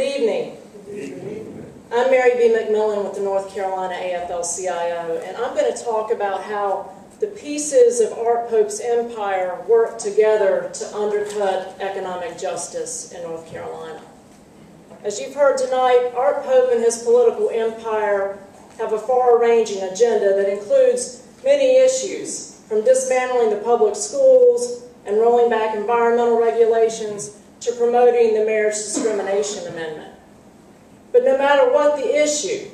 Good evening. I'm MaryBe McMillan with the North Carolina AFL-CIO, and I'm going to talk about how the pieces of Art Pope's empire work together to undercut economic justice in North Carolina. As you've heard tonight, Art Pope and his political empire have a far-ranging agenda that includes many issues, from dismantling the public schools and rolling back environmental regulations to promoting the Marriage Discrimination Amendment. But no matter what the issue,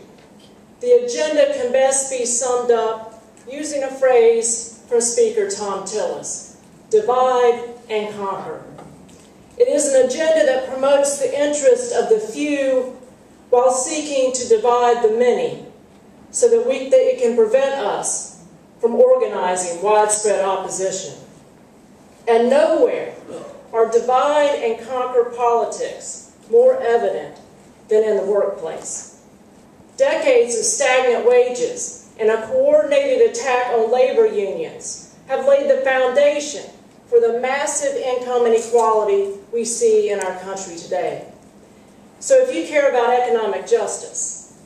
the agenda can best be summed up using a phrase from Speaker Tom Tillis: divide and conquer. It is an agenda that promotes the interest of the few while seeking to divide the many, so that it can prevent us from organizing widespread opposition. And nowhere are divide and conquer politics more evident than in the workplace. Decades of stagnant wages and a coordinated attack on labor unions have laid the foundation for the massive income inequality we see in our country today. So if you care about economic justice,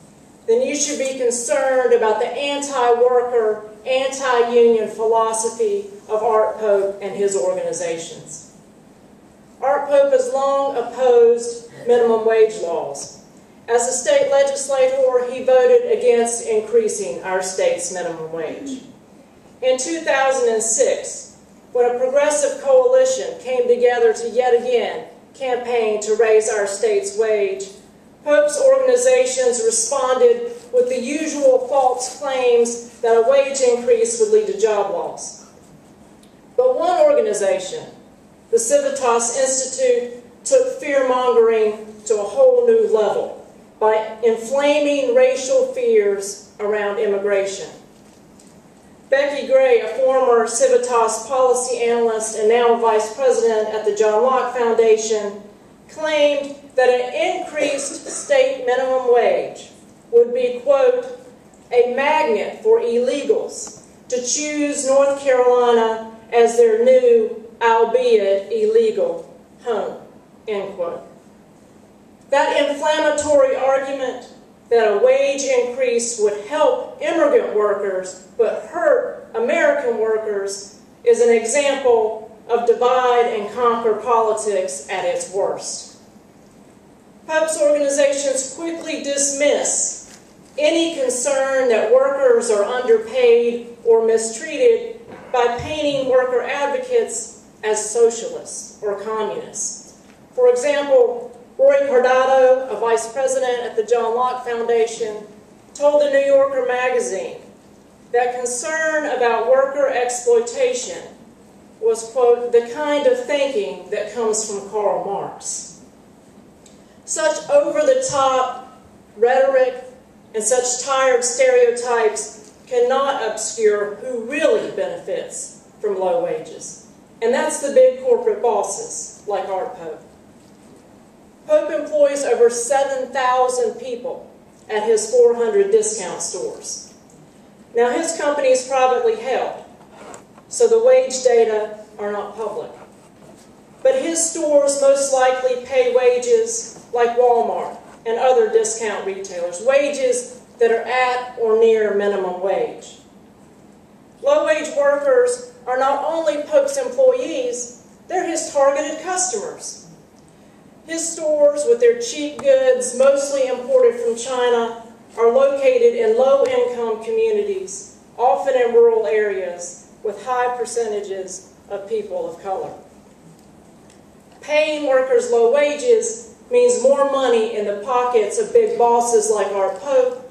then you should be concerned about the anti-worker, anti-union philosophy of Art Pope and his organizations. Art Pope has long opposed minimum wage laws. As a state legislator, he voted against increasing our state's minimum wage. In 2006, when a progressive coalition came together to yet again campaign to raise our state's wage, Pope's organizations responded with the usual false claims that a wage increase would lead to job loss. But one organization, the Civitas Institute, took fear-mongering to a whole new level by inflaming racial fears around immigration. Becky Gray, a former Civitas policy analyst and now vice president at the John Locke Foundation, claimed that an increased state minimum wage would be, quote, a magnet for illegals to choose North Carolina as their new, albeit illegal, home, end quote. That inflammatory argument that a wage increase would help immigrant workers but hurt American workers is an example of divide and conquer politics at its worst. Pope's organizations quickly dismiss any concern that workers are underpaid or mistreated by painting worker advocates as socialists or communists. For example, Roy Cordato, a vice president at the John Locke Foundation, told the New Yorker magazine that concern about worker exploitation was, quote, the kind of thinking that comes from Karl Marx. Such over-the-top rhetoric and such tired stereotypes cannot obscure who really benefits from low wages. And that's the big corporate bosses, like Art Pope. Pope employs over 7,000 people at his 400 discount stores. Now, his company is privately held, so the wage data are not public. But his stores most likely pay wages like Walmart and other discount retailers, wages that are at or near minimum wage. Low-wage workers are not only Pope's employees, they're his targeted customers. His stores, with their cheap goods, mostly imported from China, are located in low-income communities, often in rural areas, with high percentages of people of color. Paying workers low wages means more money in the pockets of big bosses like Art Pope,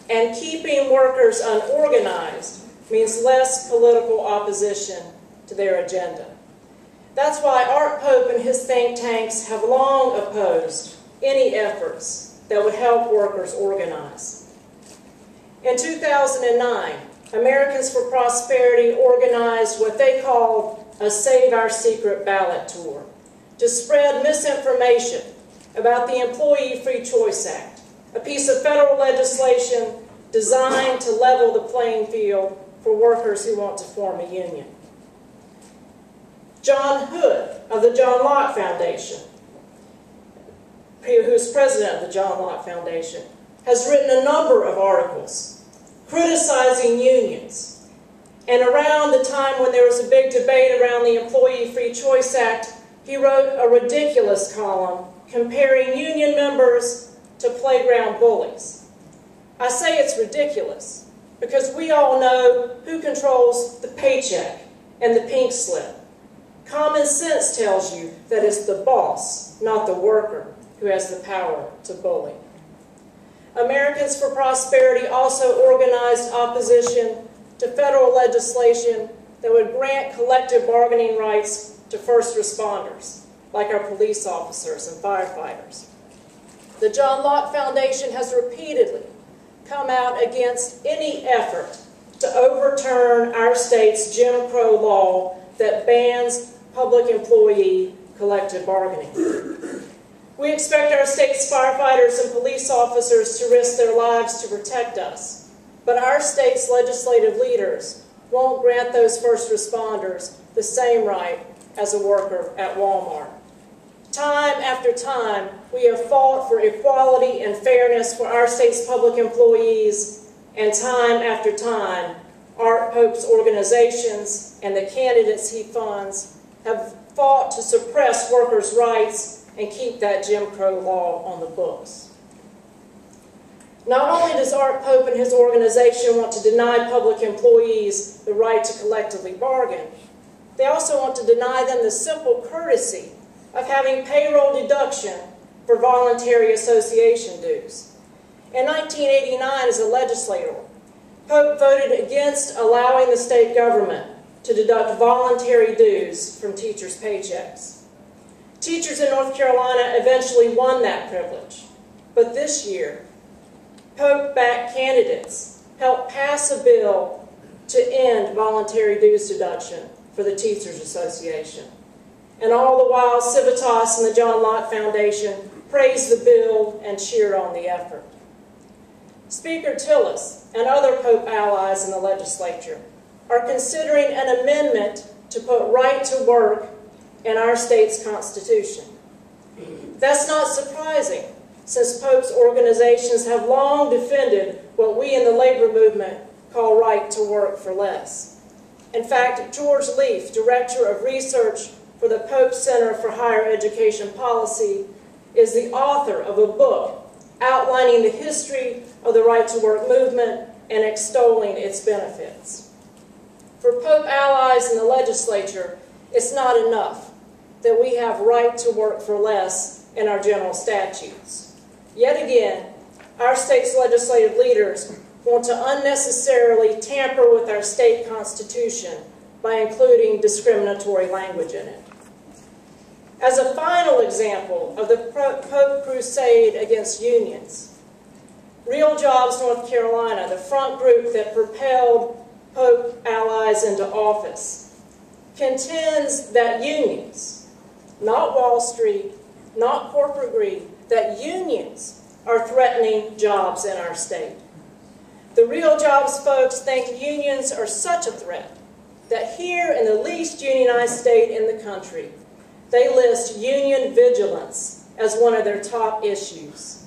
and keeping workers unorganized means less political opposition to their agenda. That's why Art Pope and his think tanks have long opposed any efforts that would help workers organize. In 2009, Americans for Prosperity organized what they called a Save Our Secret ballot tour to spread misinformation about the Employee Free Choice Act, a piece of federal legislation designed to level the playing field for workers who want to form a union. John Hood of the John Locke Foundation who's president of the John Locke Foundation, has written a number of articles criticizing unions. And around the time when there was a big debate around the Employee Free Choice Act, he wrote a ridiculous column comparing union members to playground bullies. I say it's ridiculous because we all know who controls the paycheck and the pink slip. Common sense tells you that it's the boss, not the worker, who has the power to bully. Americans for Prosperity also organized opposition to federal legislation that would grant collective bargaining rights to first responders, like our police officers and firefighters. The John Locke Foundation has repeatedly come out against any effort to overturn our state's Jim Crow law that bans public employee collective bargaining. We expect our state's firefighters and police officers to risk their lives to protect us, but our state's legislative leaders won't grant those first responders the same right as a worker at Walmart. Time after time, we have fought for equality and fairness for our state's public employees, and time after time, Art Pope's organizations and the candidates he funds have fought to suppress workers' rights and keep that Jim Crow law on the books. Not only does Art Pope and his organization want to deny public employees the right to collectively bargain, they also want to deny them the simple courtesy of having payroll deduction for voluntary association dues. In 1989, as a legislator, Pope voted against allowing the state government to deduct voluntary dues from teachers' paychecks. Teachers in North Carolina eventually won that privilege, but this year, Pope-backed candidates helped pass a bill to end voluntary dues deduction for the Teachers Association. And all the while, Civitas and the John Locke Foundation praised the bill and cheered on the effort. Speaker Tillis and other Pope allies in the legislature are considering an amendment to put right to work in our state's Constitution. That's not surprising, since Pope's organizations have long defended what we in the labor movement call right to work for less. In fact, George Leaf, Director of Research for the Pope Center for Higher Education Policy, is the author of a book outlining the history of the right to work movement and extolling its benefits. For Pope allies in the legislature, it's not enough that we have right to work for less in our general statutes. Yet again, our state's legislative leaders want to unnecessarily tamper with our state constitution by including discriminatory language in it. As a final example of the Pope crusade against unions, Real Jobs North Carolina, the front group that propelled Pope allies into office, contends that unions, not Wall Street, not corporate greed, that unions are threatening jobs in our state. The Real Jobs folks think unions are such a threat that here in the least unionized state in the country, they list union vigilance as one of their top issues.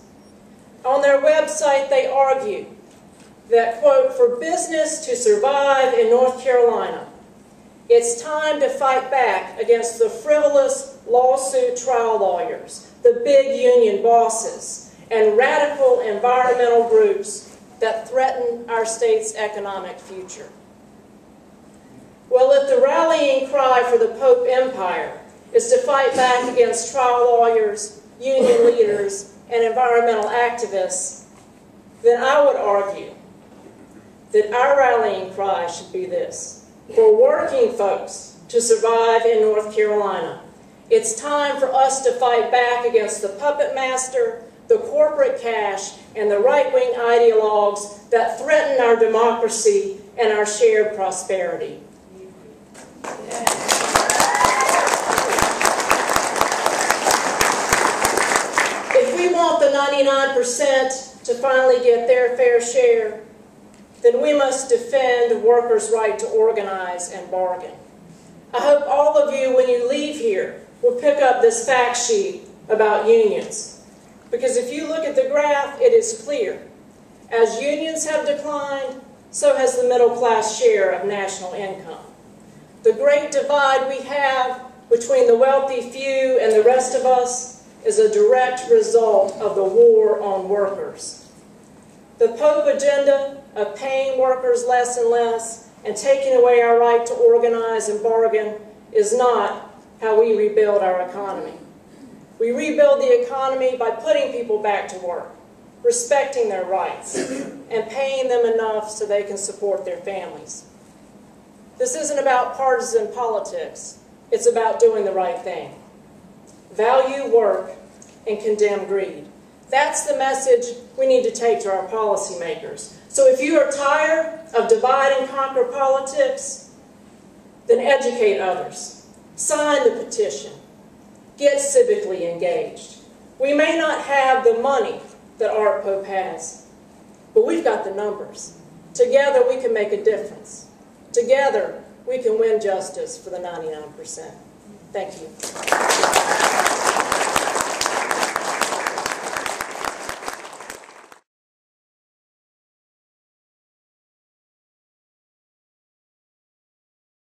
On their website, they argue that, quote, for business to survive in North Carolina, it's time to fight back against the frivolous lawsuit trial lawyers, the big union bosses, and radical environmental groups that threaten our state's economic future. Well, if the rallying cry for the Pope Empire is to fight back against trial lawyers, union leaders, and environmental activists, then I would argue that our rallying cry should be this: for working folks to survive in North Carolina, it's time for us to fight back against the puppet master, the corporate cash, and the right-wing ideologues that threaten our democracy and our shared prosperity. If we want the 99% to finally get their fair share, then we must defend workers' right to organize and bargain. I hope all of you, when you leave here, will pick up this fact sheet about unions. Because if you look at the graph, it is clear. As unions have declined, so has the middle class share of national income. The great divide we have between the wealthy few and the rest of us is a direct result of the war on workers. The Pope agenda of paying workers less and less and taking away our right to organize and bargain is not how we rebuild our economy. We rebuild the economy by putting people back to work, respecting their rights, and paying them enough so they can support their families. This isn't about partisan politics. It's about doing the right thing. Value work and condemn greed. That's the message we need to take to our policymakers. So if you are tired of divide and conquer politics, then educate others. Sign the petition. Get civically engaged. We may not have the money that Art Pope has, but we've got the numbers. Together we can make a difference. Together we can win justice for the 99%. Thank you.